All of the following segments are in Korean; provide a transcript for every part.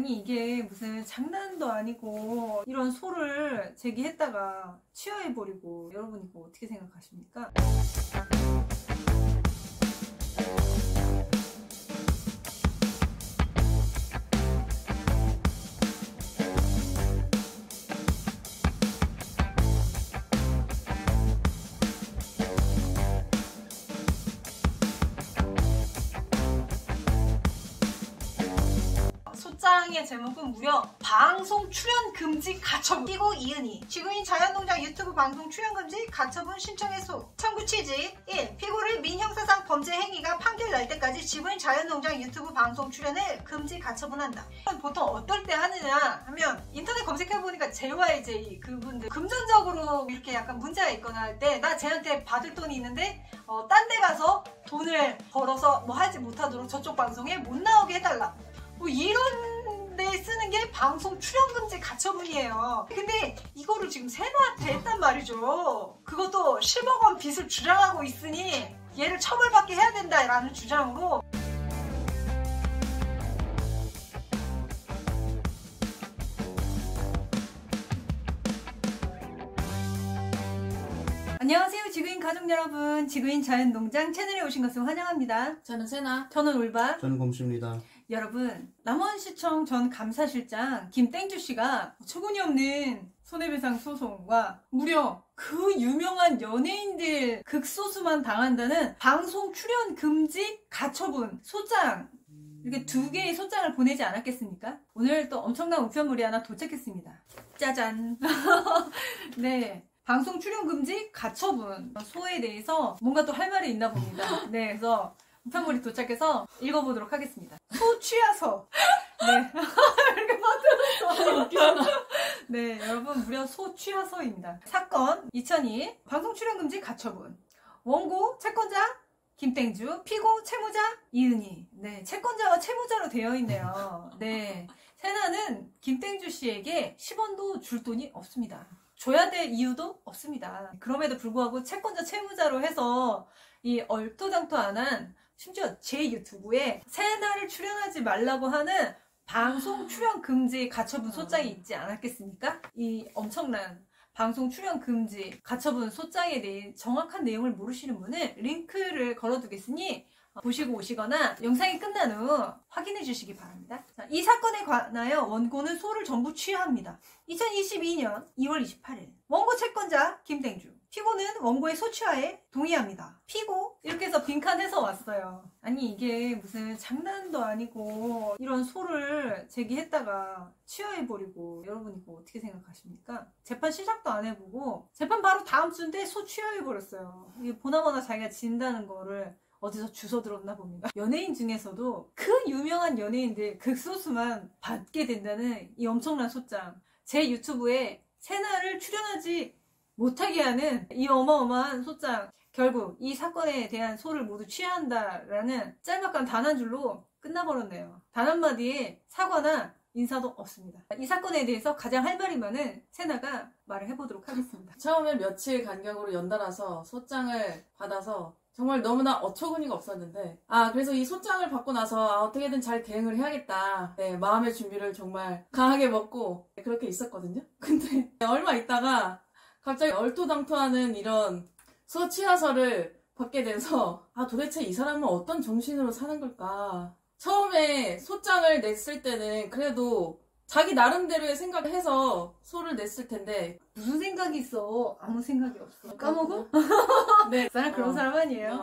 아니 이게 무슨 장난도 아니고 이런 소를 제기했다가 취하해버리고 여러분 이거 어떻게 생각하십니까? 소장의 제목은 무려 방송 출연 금지 가처분. 피고 이은희. 지구인 자연농장 유튜브 방송 출연 금지 가처분 신청 해소. 청구 취지 1. 피고를 민형사상 범죄 행위가 판결 날 때까지 지구인 자연농장 유튜브 방송 출연을 금지 가처분한다. 보통 어떨 때 하느냐 하면 인터넷 검색해보니까 JYJ 그분들 금전적으로 이렇게 약간 문제가 있거나 할 때 나 쟤한테 받을 돈이 있는데 딴 데 가서 돈을 벌어서 뭐 하지 못하도록 저쪽 방송에 못 나오게 해달라. 뭐 이런 데 쓰는 게 방송 출연 금지 가처분이에요. 근데 이거를 지금 세나한테 했단 말이죠. 그것도 10억 원 빚을 주장하고 있으니 얘를 처벌받게 해야 된다라는 주장으로. 안녕하세요 지구인 가족 여러분, 지구인 자연농장 채널에 오신 것을 환영합니다. 저는 세나, 저는 올바, 저는 곰씨입니다. 여러분, 남원시청 전 감사실장 김땡주씨가 초근이없는 손해배상 소송과 무려 그 유명한 연예인들 극소수만 당한다는 방송 출연 금지 가처분 소장, 이렇게 2개의 소장을 보내지 않았겠습니까? 오늘 또 엄청난 우편물이 하나 도착했습니다. 짜잔. 네, 방송 출연 금지 가처분 소에 대해서 뭔가 또 할 말이 있나 봅니다. 네, 그래서 우편물이 도착해서 읽어보도록 하겠습니다. 소 취하서. 네. 이렇게 만들었어. 네, 여러분, 무려 소 취하서입니다. 사건 2002 방송 출연 금지 가처분. 원고 채권자 김땡주, 피고 채무자 이은희. 네, 채권자와 채무자로 되어 있네요. 네, 세나는 김땡주 씨에게 10원도 줄 돈이 없습니다. 줘야 될 이유도 없습니다. 그럼에도 불구하고 채권자 채무자로 해서 이 얼토당토안한, 심지어 제 유튜브에 세나를 출연하지 말라고 하는 방송 출연 금지 가처분 소장이 있지 않았겠습니까? 이 엄청난 방송 출연 금지 가처분 소장에 대해 정확한 내용을 모르시는 분은 링크를 걸어두겠으니 보시고 오시거나 영상이 끝난 후 확인해 주시기 바랍니다. 자, 이 사건에 관하여 원고는 소를 전부 취하합니다. 2022년 2월 28일 원고 채권자 김땡주, 피고는 원고의 소취하에 동의합니다. 피고, 이렇게 해서 빈칸해서 왔어요. 아니 이게 무슨 장난도 아니고 이런 소를 제기했다가 취하해버리고 여러분 이거 어떻게 생각하십니까? 재판 시작도 안 해보고 재판 바로 다음 주인데 소 취하해버렸어요. 이게 보나마나 자기가 진다는 거를 어디서 주워 들었나 봅니다. 연예인 중에서도 그 유명한 연예인들 극소수만 받게 된다는 이 엄청난 소장. 제 유튜브에 세나를 출연하지 못하게 하는 이 어마어마한 소장. 결국 이 사건에 대한 소를 모두 취한다라는 짤막한 단 한 줄로 끝나버렸네요. 단 한마디의 사과나 인사도 없습니다. 이 사건에 대해서 가장 할 말이 많은 세나가 말을 해보도록 하겠습니다. 처음에 며칠 간격으로 연달아서 소장을 받아서 정말 너무나 어처구니가 없었는데, 그래서 이 소장을 받고 나서 어떻게든 잘 대응을 해야겠다. 네, 마음의 준비를 정말 강하게 먹고 그렇게 있었거든요. 근데 얼마 있다가 갑자기 얼토당토하는 이런 소취하서를 받게 돼서 도대체 이 사람은 어떤 정신으로 사는 걸까. 처음에 소장을 냈을 때는 그래도 자기 나름대로의 생각을 해서 소를 냈을 텐데, 무슨 생각이 있어? 아무 생각이 없어. 까먹어? 네, 나는 그런 사람 아니에요.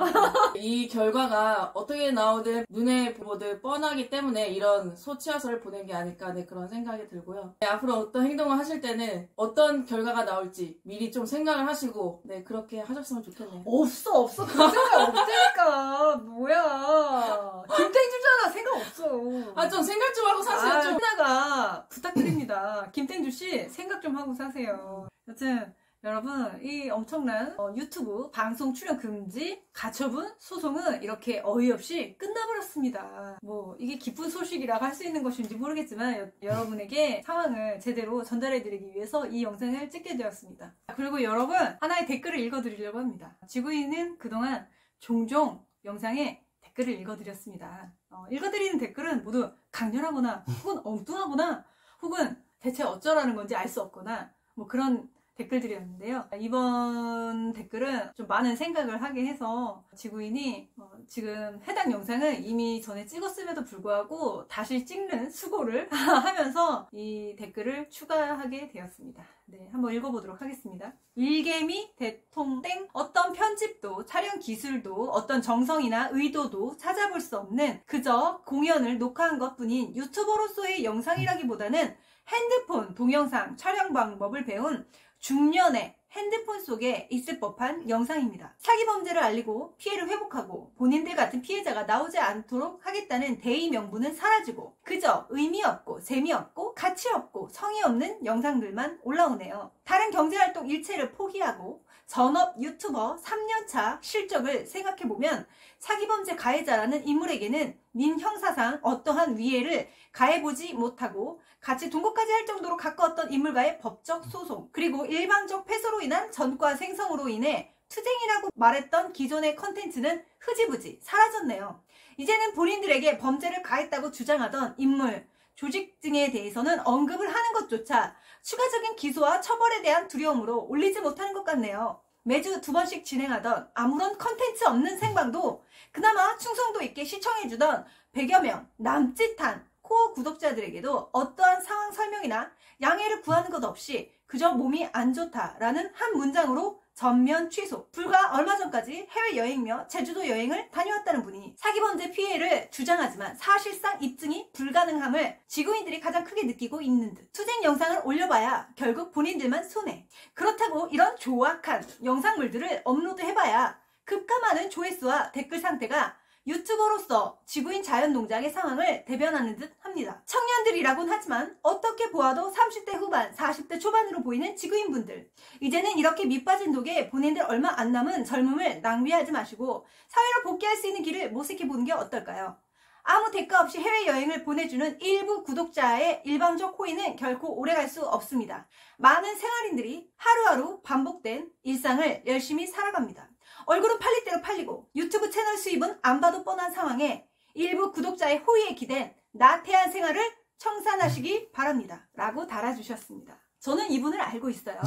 이 결과가 어떻게 나오든 눈에 보듯 뻔하기 때문에 이런 소취하서를 보낸 게 아닐까, 네, 그런 생각이 들고요. 네, 앞으로 어떤 행동을 하실 때는 어떤 결과가 나올지 미리 좀 생각을 하시고, 네, 그렇게 하셨으면 좋겠네요. 없어. 그런 생각 없다니까. 뭐야. 김땡주잖아. 생각 없어. 좀 생각 좀 하고 사세요. 좀. 하나가 부탁드립니다. 김땡주 씨 생각 좀 하고 사세요. 여튼 여러분, 이 엄청난 유튜브 방송 출연 금지 가처분 소송은 이렇게 어이없이 끝나버렸습니다. 뭐 이게 기쁜 소식이라고 할 수 있는 것인지 모르겠지만 여러분에게 상황을 제대로 전달해드리기 위해서 이 영상을 찍게 되었습니다. 그리고 여러분, 하나의 댓글을 읽어드리려고 합니다. 지구인은 그동안 종종 영상에 댓글을 읽어드렸습니다. 읽어드리는 댓글은 모두 강렬하거나 혹은 엉뚱하거나 혹은 대체 어쩌라는 건지 알 수 없거나 뭐 그런 댓글들이었는데요. 이번 댓글은 좀 많은 생각을 하게 해서 지구인이 지금 해당 영상을 이미 전에 찍었음에도 불구하고 다시 찍는 수고를 하면서 이 댓글을 추가하게 되었습니다. 네, 한번 읽어보도록 하겠습니다. 일개미 대통땡 어떤 편집도 촬영 기술도 어떤 정성이나 의도도 찾아볼 수 없는 그저 공연을 녹화한 것뿐인 유튜버로서의 영상이라기보다는 핸드폰 동영상 촬영 방법을 배운 중년의 핸드폰 속에 있을 법한 영상입니다. 사기 범죄를 알리고 피해를 회복하고 본인들 같은 피해자가 나오지 않도록 하겠다는 대의 명분은 사라지고 그저 의미 없고 재미없고 가치 없고 성의 없는 영상들만 올라오네요. 다른 경제활동 일체를 포기하고 전업 유튜버 3년차 실적을 생각해보면 사기범죄 가해자라는 인물에게는 민 형사상 어떠한 위해를 가해보지 못하고 같이 동거까지 할 정도로 가까웠던 인물과의 법적 소송 그리고 일방적 패소로 인한 전과 생성으로 인해 투쟁이라고 말했던 기존의 컨텐츠는 흐지부지 사라졌네요. 이제는 본인들에게 범죄를 가했다고 주장하던 인물, 조직 등에 대해서는 언급을 하는 것조차 추가적인 기소와 처벌에 대한 두려움으로 올리지 못하는 것 같네요. 매주 2번씩 진행하던 아무런 컨텐츠 없는 생방도 그나마 충성도 있게 시청해주던 100여 명 남짓한 코어 구독자들에게도 어떠한 상황 설명이나 양해를 구하는 것 없이 그저 몸이 안 좋다라는 한 문장으로 전면 취소. 불과 얼마 전까지 해외여행며 제주도 여행을 다녀왔다는 분이 사기범죄 피해를 주장하지만 사실상 입증이 불가능함을 지구인들이 가장 크게 느끼고 있는 듯. 투쟁 영상을 올려봐야 결국 본인들만 손해. 그렇다고 이런 조악한 영상물들을 업로드해봐야 급감하는 조회수와 댓글 상태가 유튜버로서 지구인 자연농장의 상황을 대변하는 듯 합니다. 청년들이라곤 하지만 어떻게 보아도 30대 후반, 40대 초반으로 보이는 지구인분들. 이제는 이렇게 밑빠진 독에 본인들 얼마 안 남은 젊음을 낭비하지 마시고 사회로 복귀할 수 있는 길을 모색해보는 게 어떨까요? 아무 대가 없이 해외여행을 보내주는 일부 구독자의 일방적 호의는 결코 오래갈 수 없습니다. 많은 생활인들이 하루하루 반복된 일상을 열심히 살아갑니다. 얼굴은 팔릴 대로 팔리고 유튜브 채널 수입은 안 봐도 뻔한 상황에 일부 구독자의 호의에 기댄 나태한 생활을 청산하시기 바랍니다. 라고 달아주셨습니다. 저는 이분을 알고 있어요.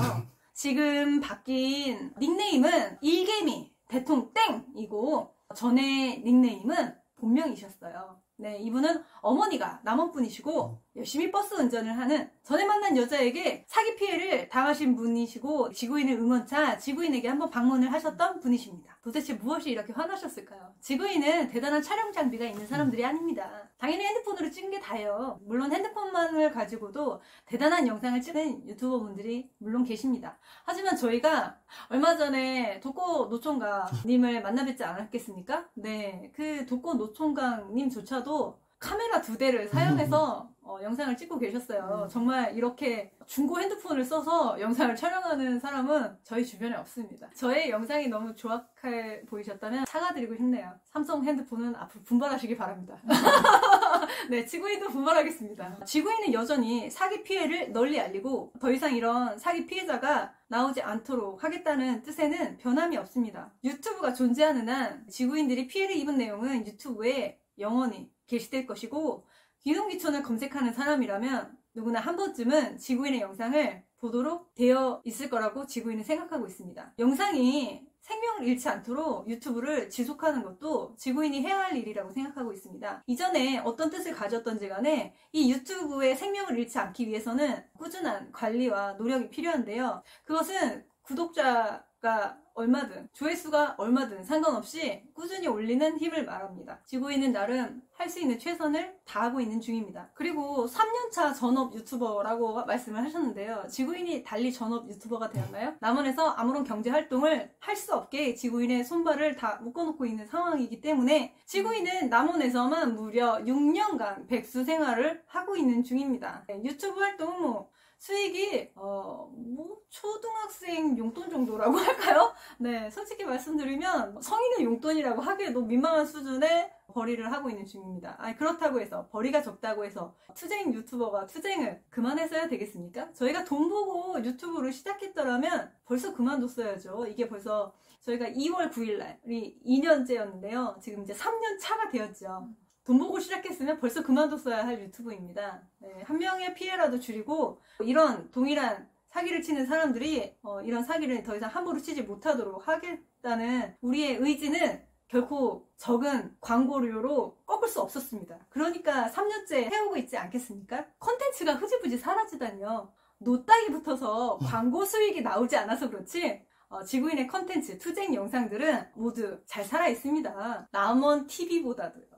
지금 바뀐 닉네임은 일개미 대통땡이고 전에 닉네임은 본명이셨어요. 네, 이분은 어머니가 남원분이시고 열심히 버스 운전을 하는 전에 만난 여자에게 사기 피해를 당하신 분이시고 지구인을 응원차 지구인에게 한번 방문을 하셨던 분이십니다. 도대체 무엇이 이렇게 화나셨을까요? 지구인은 대단한 촬영 장비가 있는 사람들이 아닙니다. 당연히 핸드폰으로 찍은 게 다예요. 물론 핸드폰만을 가지고도 대단한 영상을 찍은 유튜버 분들이 물론 계십니다. 하지만 저희가 얼마 전에 독고 노총각님을 만나 뵙지 않았겠습니까? 네, 그 독고 노총각님조차도 카메라 2대를 사용해서 영상을 찍고 계셨어요. 정말 이렇게 중고 핸드폰을 써서 영상을 촬영하는 사람은 저희 주변에 없습니다. 저의 영상이 너무 조악해 보이셨다면 사과드리고 싶네요. 삼성 핸드폰은 앞으로 분발하시기 바랍니다. 네, 지구인도 분발하겠습니다. 지구인은 여전히 사기 피해를 널리 알리고 더 이상 이런 사기 피해자가 나오지 않도록 하겠다는 뜻에는 변함이 없습니다. 유튜브가 존재하는 한 지구인들이 피해를 입은 내용은 유튜브에 영원히 게시될 것이고 귀농귀촌을 검색하는 사람이라면 누구나 한 번쯤은 지구인의 영상을 보도록 되어 있을 거라고 지구인은 생각하고 있습니다. 영상이 생명을 잃지 않도록 유튜브를 지속하는 것도 지구인이 해야 할 일이라고 생각하고 있습니다. 이전에 어떤 뜻을 가졌던지 간에 이 유튜브의 생명을 잃지 않기 위해서는 꾸준한 관리와 노력이 필요한데요. 그것은 구독자가 얼마든 조회수가 얼마든 상관없이 꾸준히 올리는 힘을 말합니다. 지구인은 나름 할 수 있는 최선을 다하고 있는 중입니다. 그리고 3년차 전업 유튜버라고 말씀을 하셨는데요. 지구인이 달리 전업 유튜버가 되었나요? 남원에서 아무런 경제 활동을 할 수 없게 지구인의 손발을 다 묶어놓고 있는 상황이기 때문에 지구인은 남원에서만 무려 6년간 백수 생활을 하고 있는 중입니다. 유튜브 활동은 수익이 초등학생 용돈 정도라고 할까요? 네, 솔직히 말씀드리면 성인의 용돈이라고 하기에도 민망한 수준의 벌이를 하고 있는 중입니다. 아니, 그렇다고 해서 벌이가 적다고 해서 투쟁 유튜버가 투쟁을 그만했어야 되겠습니까? 저희가 돈 보고 유튜브를 시작했더라면 벌써 그만뒀어야죠. 이게 벌써 저희가 2월 9일 날이 2년째였는데요. 지금 이제 3년 차가 되었죠. 돈 보고 시작했으면 벌써 그만뒀어야 할 유튜브입니다. 네, 한 명의 피해라도 줄이고 이런 동일한 사기를 치는 사람들이 이런 사기를 더 이상 함부로 치지 못하도록 하겠다는 우리의 의지는 결코 적은 광고료로 꺾을 수 없었습니다. 그러니까 3년째 해오고 있지 않겠습니까? 콘텐츠가 흐지부지 사라지다니요. 노딱이 붙어서 광고 수익이 나오지 않아서 그렇지 지구인의 콘텐츠, 투쟁 영상들은 모두 잘 살아있습니다. 남원 TV보다도요.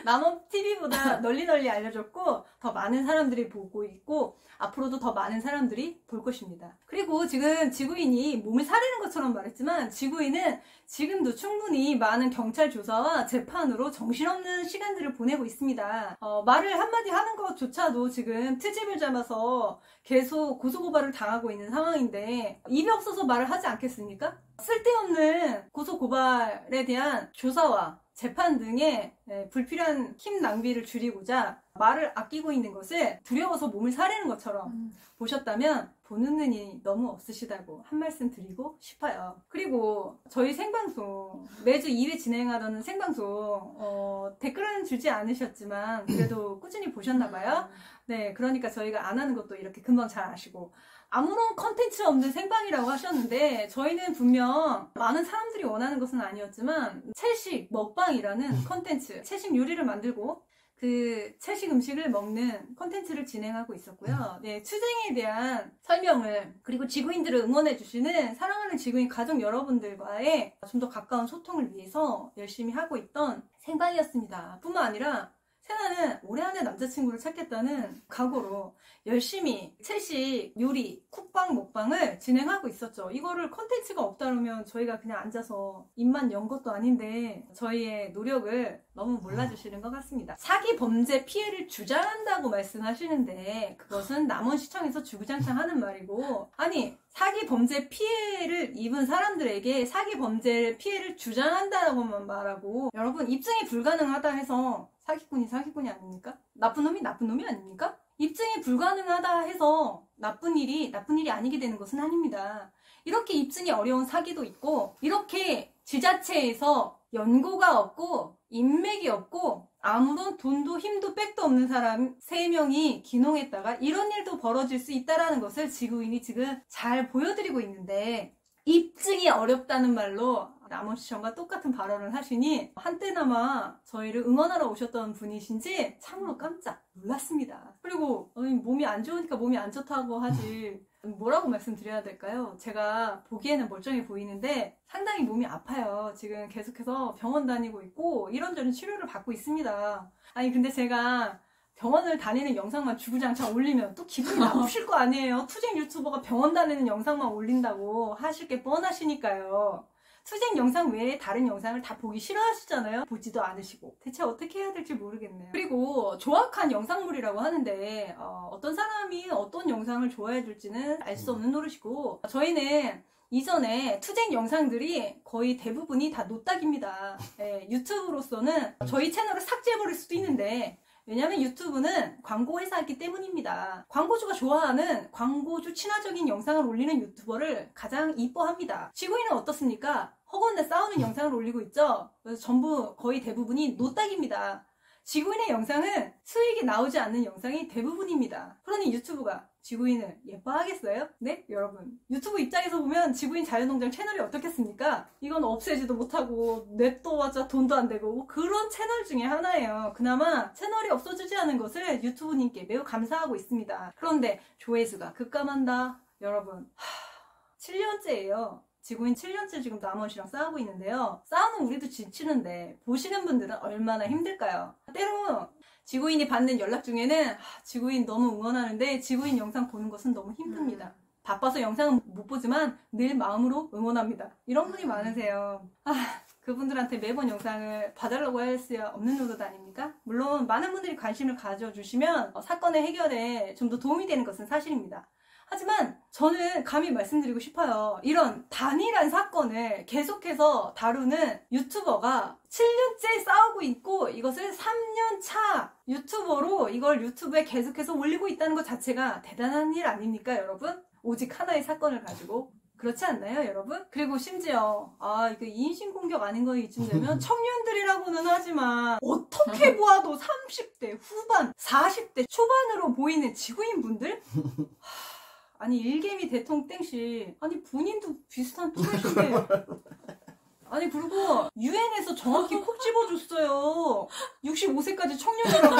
남원 TV보다 널리 알려졌고 더 많은 사람들이 보고 있고 앞으로도 더 많은 사람들이 볼 것입니다. 그리고 지금 지구인이 몸을 사리는 것처럼 말했지만 지구인은 지금도 충분히 많은 경찰 조사와 재판으로 정신없는 시간들을 보내고 있습니다. 말을 한마디 하는 것조차도 지금 트집을 잡아서 계속 고소고발을 당하고 있는 상황인데 입이 없어서 말을 하지 않겠습니까? 쓸데없는 고소고발에 대한 조사와 재판 등의 불필요한 힘 낭비를 줄이고자 말을 아끼고 있는 것을 두려워서 몸을 사리는 것처럼 보셨다면 보는 눈이 너무 없으시다고 한 말씀 드리고 싶어요. 그리고 저희 생방송 매주 2회 진행하던 생방송 댓글은 주지 않으셨지만 그래도 꾸준히 보셨나봐요. 네, 그러니까 저희가 안 하는 것도 이렇게 금방 잘 아시고 아무런 컨텐츠 없는 생방이라고 하셨는데 저희는 분명 많은 사람들이 원하는 것은 아니었지만 채식 먹방이라는 컨텐츠, 채식 요리를 만들고 그 채식 음식을 먹는 컨텐츠를 진행하고 있었고요. 네, 투쟁에 대한 설명을 그리고 지구인들을 응원해주시는 사랑하는 지구인 가족 여러분들과의 좀 더 가까운 소통을 위해서 열심히 하고 있던 생방이었습니다. 뿐만 아니라 세나는 올해 안에 남자친구를 찾겠다는 각오로 열심히 채식, 요리, 쿡방, 먹방을 진행하고 있었죠. 이거를 컨텐츠가 없다면 저희가 그냥 앉아서 입만 연 것도 아닌데 저희의 노력을 너무 몰라주시는 것 같습니다. 사기 범죄 피해를 주장한다고 말씀하시는데 그것은 남원시청에서 주구장창 하는 말이고 아니 사기 범죄 피해를 입은 사람들에게 사기 범죄 피해를 주장한다고만 말하고 여러분 입증이 불가능하다 해서 사기꾼이 아닙니까? 나쁜 놈이 아닙니까? 입증이 불가능하다 해서 나쁜 일이 아니게 되는 것은 아닙니다. 이렇게 입증이 어려운 사기도 있고 이렇게 지자체에서 연고가 없고 인맥이 없고 아무런 돈도 힘도 백도 없는 사람 3명이 기농했다가 이런 일도 벌어질 수 있다는 것을 지구인이 지금 잘 보여드리고 있는데 입증이 어렵다는 말로 남원시청과 똑같은 발언을 하시니 한때나마 저희를 응원하러 오셨던 분이신지 참으로 깜짝 놀랐습니다. 그리고 몸이 안 좋으니까 몸이 안 좋다고 하지 뭐라고 말씀드려야 될까요? 제가 보기에는 멀쩡해 보이는데 상당히 몸이 아파요. 지금 계속해서 병원 다니고 있고 이런저런 치료를 받고 있습니다. 아니 근데 제가 병원을 다니는 영상만 주구장창 올리면 또 기분이 나쁘실 거 아니에요. 투쟁 유튜버가 병원 다니는 영상만 올린다고 하실 게 뻔하시니까요. 투쟁 영상 외에 다른 영상을 다 보기 싫어하시잖아요. 보지도 않으시고 대체 어떻게 해야 될지 모르겠네요. 그리고 조악한 영상물이라고 하는데 어떤 사람이 어떤 영상을 좋아해 줄지는 알 수 없는 노릇이고 저희는 이전에 투쟁 영상들이 거의 대부분이 다 노딱입니다. 네, 유튜브로서는 저희 채널을 삭제해버릴 수도 있는데 왜냐면 유튜브는 광고 회사이기 때문입니다. 광고주가 좋아하는 광고주 친화적인 영상을 올리는 유튜버를 가장 이뻐합니다. 지구인은 어떻습니까? 허구한데 싸우는 영상을 올리고 있죠? 그래서 전부 거의 대부분이 노딱입니다. 지구인의 영상은 수익이 나오지 않는 영상이 대부분입니다. 그러니 유튜브가 지구인을 예뻐하겠어요? 네? 여러분 유튜브 입장에서 보면 지구인 자연농장 채널이 어떻겠습니까? 이건 없애지도 못하고 냅둬봤자 돈도 안 되고 그런 채널 중에 하나예요. 그나마 채널이 없어지지 않은 것을 유튜브님께 매우 감사하고 있습니다. 그런데 조회수가 급감한다. 여러분 7년째예요. 지구인 7년째 지금 남원시랑 싸우고 있는데요. 싸우는 우리도 지치는데 보시는 분들은 얼마나 힘들까요? 때로 지구인이 받는 연락 중에는 지구인 너무 응원하는데 지구인 영상 보는 것은 너무 힘듭니다. 바빠서 영상은 못 보지만 늘 마음으로 응원합니다. 이런 분이 많으세요. 그분들한테 매번 영상을 봐달라고 할 수 없는 노릇 아닙니까? 물론 많은 분들이 관심을 가져주시면 사건의 해결에 좀 더 도움이 되는 것은 사실입니다. 하지만 저는 감히 말씀드리고 싶어요. 이런 단일한 사건을 계속해서 다루는 유튜버가 7년째 싸우고 있고 이것을 3년차 유튜버로 이걸 유튜브에 계속해서 올리고 있다는 것 자체가 대단한 일 아닙니까 여러분? 오직 하나의 사건을 가지고 그렇지 않나요, 여러분? 그리고 심지어 이거 인신공격 아닌 거 이쯤 되면 청년들이라고는 하지만 어떻게 보아도 30대 후반, 40대 초반으로 보이는 지구인분들? 아니 일개미 대통 땡씨 아니 본인도 비슷한 또래신데 아니 그리고 유엔에서 정확히 콕 집어줬어요. 65세까지 청년이라고.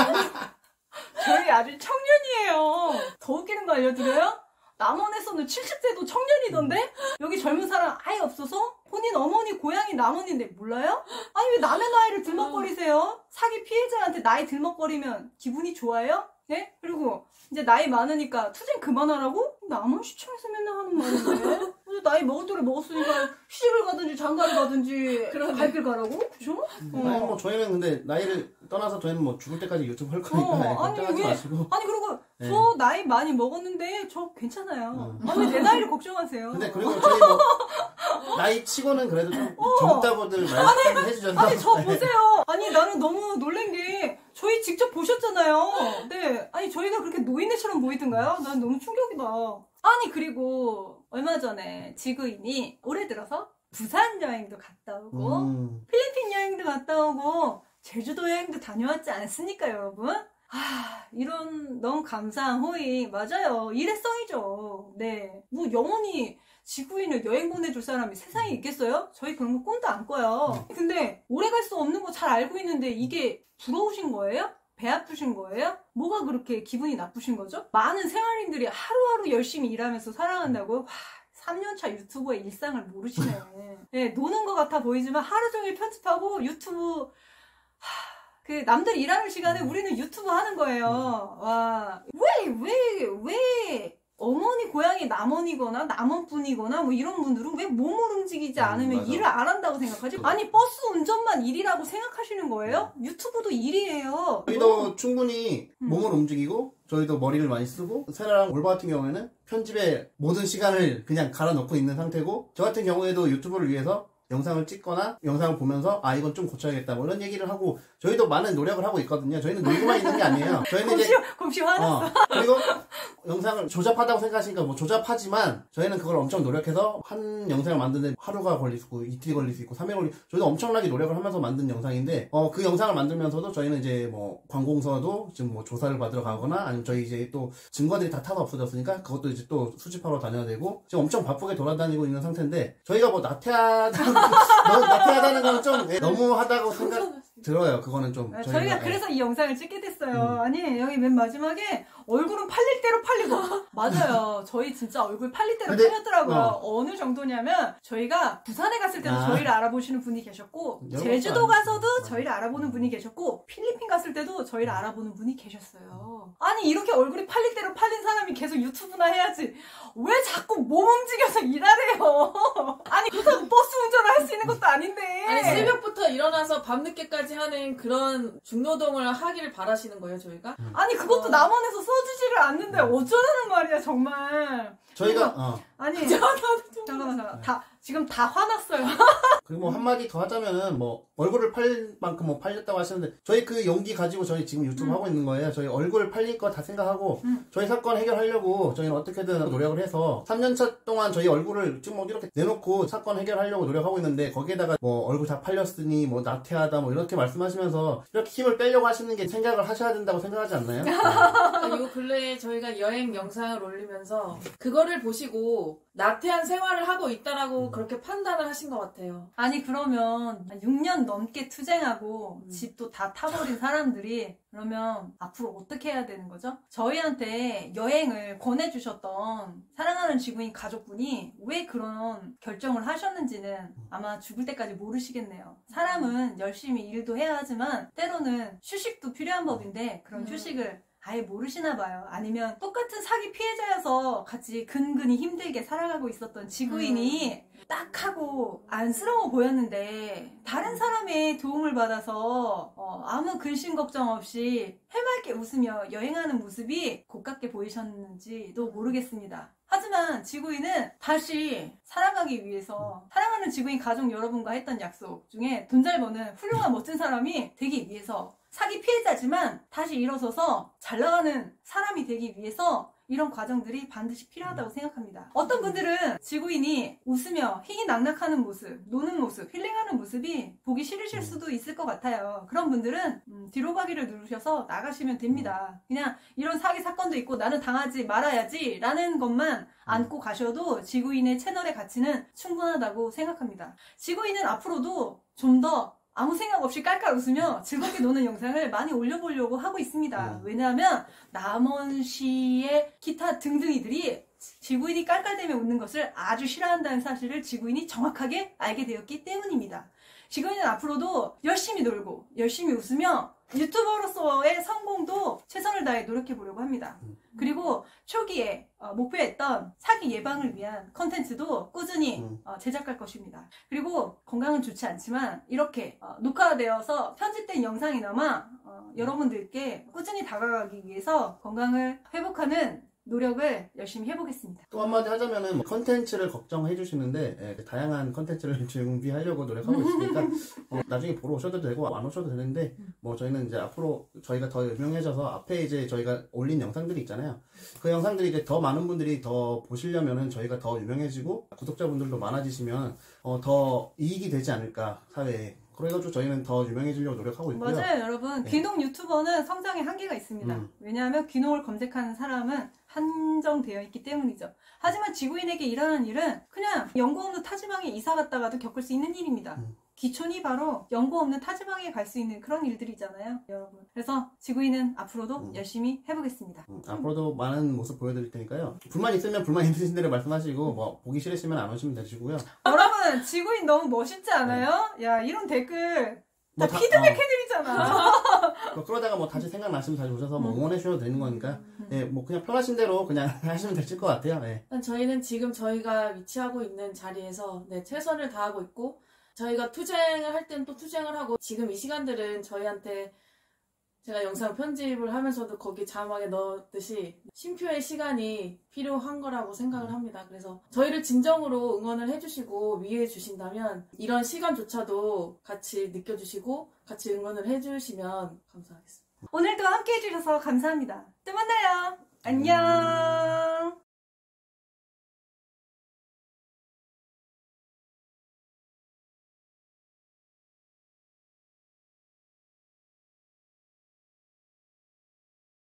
저희 아주 청년이에요. 더 웃기는 거 알려드려요? 남원에서는 70대도 청년이던데? 여기 젊은 사람 아예 없어서? 본인 어머니 고향이 남원인데 몰라요? 아니 왜 남의 나이를 들먹거리세요? 사기 피해자한테 나이 들먹거리면 기분이 좋아요? 네? 그리고 이제 나이 많으니까 투쟁 그만하라고? 남원시청에서 맨날 하는 말인데 나이 먹을 때를 먹었으니까 시집을 가든지 장가를 가든지 갈 길 가라고? 그죠? 아니 뭐 저희는 근데 나이를 떠나서 저희는 뭐 죽을 때까지 유튜브 할 거니까 걱정하지 마시고. 아니 그리고 저 나이 많이 먹었는데 저 괜찮아요. 아니 내 나이를 걱정하세요. 근데 그리고 저희 뭐 나이 치고는 그래도 좀 젊다고들 말씀 해주셔서. 아니 저 보세요. 아니 나는 너무 놀란 게 저희 직접 보셨잖아요. 네. 아니 저희가 그렇게 노인네처럼 보이던가요? 난 너무 충격이다. 아니 그리고 얼마 전에 지구인이 올해 들어서 부산 여행도 갔다 오고 필리핀 여행도 갔다 오고 제주도 여행도 다녀왔지 않습니까 여러분? 이런 너무 감사한 호의 맞아요. 일회성이죠. 네. 뭐 영원히 지구인을 여행 보내줄 사람이 세상에 있겠어요? 저희 그런 거 꿈도 안 꿔요. 근데 오래 갈 수 없는 거 잘 알고 있는데 이게 부러우신 거예요? 배 아프신 거예요? 뭐가 그렇게 기분이 나쁘신 거죠? 많은 생활인들이 하루하루 열심히 일하면서 살아간다고요? 3년차 유튜버의 일상을 모르시네. 네, 노는 것 같아 보이지만 하루 종일 편집하고 유튜브 그 남들 일하는 시간에 우리는 유튜브 하는 거예요. 와, 왜 어머니 고향이 남원이거나 남원분이거나 뭐 이런 분들은 왜 몸을 움직이지 않으면 맞아. 일을 안 한다고 생각하지? 아니 버스 운전만 일이라고 생각하시는 거예요? 유튜브도 일이에요. 저희도 충분히 몸을 움직이고 저희도 머리를 많이 쓰고 세라랑 올바 같은 경우에는 편집에 모든 시간을 그냥 갈아 넣고 있는 상태고 저 같은 경우에도 유튜브를 위해서 영상을 찍거나 영상을 보면서 이건 좀 고쳐야겠다 뭐 이런 얘기를 하고 저희도 많은 노력을 하고 있거든요. 저희는 놀고만 있는 게 아니에요. 저희는 이제 곰씨 화났어. 그리고 영상을 조잡하다고 생각하시니까 뭐 조잡하지만 저희는 그걸 엄청 노력해서 한 영상을 만드는데 하루가 걸릴 수 있고 이틀이 걸릴 수 있고 3일 걸릴 저희도 엄청나게 노력을 하면서 만든 영상인데 그 영상을 만들면서도 저희는 이제 뭐 관공서도 지금 뭐 조사를 받으러 가거나 아니면 저희 이제 또 증거들이 다 타서 없어졌으니까 그것도 이제 또 수집하러 다녀야 되고 지금 엄청 바쁘게 돌아다니고 있는 상태인데 저희가 뭐 나태하다는 건 좀 너무하다고 생각 들어요. 그거는 좀 저희가 그래서 이 영상을 찍게 됐어요. 아니 여기 맨 마지막에 얼굴은 팔릴 대로 팔리고 맞아요. 저희 진짜 얼굴 팔릴 대로 팔렸더라고요. 어느 정도냐면 저희가 부산에 갔을 때도 저희를 알아보시는 분이 계셨고 제주도 가서도 저희를 알아보는 분이 계셨고 필리핀 갔을 때도 저희를 알아보는 분이 계셨어요. 아니 이렇게 얼굴이 팔릴 대로 팔린 사람이 계속 유튜브나 해야지 왜 자꾸 몸 움직여서 일하래요. 아니 그렇다고 버스 운전을 할 수 있는 것도 아닌데. 아니 새벽부터 일어나서 밤늦게까지 하는 그런 중노동을 하기를 바라시는 거예요 저희가? 아니 그것도 남원에서 써주지를 않는데 어쩌라는 말이야 정말. 저희가 아니 잠깐만 지금 다 화났어요. 그리고 뭐 한마디 더 하자면은 뭐 얼굴을 팔릴 만큼 뭐 팔렸다고 하시는데 저희 그 용기 가지고 저희 지금 유튜브 하고 있는 거예요. 저희 얼굴 팔릴 거 다 생각하고 저희 사건 해결하려고 저희는 어떻게든 노력을 해서 3년차 동안 저희 얼굴을 지금 뭐 이렇게 내놓고 사건 해결하려고 노력하고 있는데 거기에다가 뭐 얼굴 다 팔렸으니 뭐 나태하다 뭐 이렇게 말씀하시면서 이렇게 힘을 빼려고 하시는 게 생각을 하셔야 된다고 생각하지 않나요? 요 근래에 저희가 여행 영상을 올리면서 그거를 보시고 나태한 생활을 하고 있다라고 그렇게 판단을 하신 것 같아요. 아니 그러면 6년 넘게 투쟁하고 집도 다 타버린 사람들이 그러면 앞으로 어떻게 해야 되는 거죠? 저희한테 여행을 권해주셨던 사랑하는 지구인 가족분이 왜 그런 결정을 하셨는지는 아마 죽을 때까지 모르시겠네요. 사람은 열심히 일도 해야 하지만 때로는 휴식도 필요한 법인데 그런 휴식을 아예 모르시나 봐요. 아니면 똑같은 사기 피해자여서 같이 근근히 힘들게 살아가고 있었던 지구인이 딱 하고 안쓰러워 보였는데 다른 사람의 도움을 받아서 아무 근심 걱정 없이 해맑게 웃으며 여행하는 모습이 고깝게 보이셨는지도 모르겠습니다. 하지만 지구인은 다시 살아가기 위해서 사랑하는 지구인 가족 여러분과 했던 약속 중에 돈 잘 버는 훌륭한 멋진 사람이 되기 위해서 사기 피해자지만 다시 일어서서 잘 나가는 사람이 되기 위해서 이런 과정들이 반드시 필요하다고 생각합니다. 어떤 분들은 지구인이 웃으며 희희낙낙하는 모습, 노는 모습, 힐링하는 모습이 보기 싫으실 수도 있을 것 같아요. 그런 분들은 뒤로 가기를 누르셔서 나가시면 됩니다. 그냥 이런 사기 사건도 있고 나는 당하지 말아야지 라는 것만 안고 가셔도 지구인의 채널의 가치는 충분하다고 생각합니다. 지구인은 앞으로도 좀 더 아무 생각 없이 깔깔 웃으며 즐겁게 노는 영상을 많이 올려보려고 하고 있습니다. 왜냐하면 남원시의 기타 등등이들이 지구인이 깔깔대며 웃는 것을 아주 싫어한다는 사실을 지구인이 정확하게 알게 되었기 때문입니다. 지구인은 앞으로도 열심히 놀고 열심히 웃으며 유튜버로서의 성공도 최선을 다해 노력해 보려고 합니다. 그리고 초기에 목표했던 사기 예방을 위한 컨텐츠도 꾸준히 제작할 것입니다. 그리고 건강은 좋지 않지만 이렇게 녹화되어서 편집된 영상이나마 여러분들께 꾸준히 다가가기 위해서 건강을 회복하는 노력을 열심히 해보겠습니다. 또 한마디 하자면은 컨텐츠를 걱정해 주시는데 다양한 컨텐츠를 준비하려고 노력하고 있으니까 나중에 보러 오셔도 되고 안 오셔도 되는데 뭐 저희는 이제 앞으로 저희가 더 유명해져서 앞에 이제 저희가 올린 영상들이 있잖아요. 그 영상들이 이제 더 많은 분들이 더 보시려면은 저희가 더 유명해지고 구독자분들도 많아지시면 더 이익이 되지 않을까 사회에. 그래가지고 저희는 더 유명해지려고 노력하고 있고요. 맞아요, 여러분. 네. 귀농 유튜버는 성장의 한계가 있습니다. 왜냐하면 귀농을 검색하는 사람은 한정되어 있기 때문이죠. 하지만 지구인에게 일어나는 일은 그냥 연고 없는 타지방에 이사 갔다가도 겪을 수 있는 일입니다. 기촌이 바로 연고 없는 타지방에 갈 수 있는 그런 일들이잖아요, 여러분. 그래서 지구인은 앞으로도 열심히 해보겠습니다. 앞으로도 많은 모습 보여드릴 테니까요. 불만 있으면 불만 있으신 대로 말씀하시고 뭐 보기 싫으시면 안 오시면 되시고요. 여러분, 지구인 너무 멋있지 않아요? 야, 이런 댓글 다 피드백 해드리잖아. 그러다가 뭐 다시 생각나시면 다시 오셔서 뭐 응원해 주셔도 되는 거니까 예, 뭐 그냥 편하신 대로 그냥 하시면 되실 것 같아요. 예. 저희는 지금 저희가 위치하고 있는 자리에서 최선을 다하고 있고 저희가 투쟁을 할 땐 또 투쟁을 하고 지금 이 시간들은 저희한테 제가 영상 편집을 하면서도 거기 자막에 넣었듯이 쉼표의 시간이 필요한 거라고 생각을 합니다. 그래서 저희를 진정으로 응원을 해주시고 위해 주신다면 이런 시간조차도 같이 느껴주시고 같이 응원을 해주시면 감사하겠습니다. 오늘도 함께 해주셔서 감사합니다. 또 만나요. 안녕.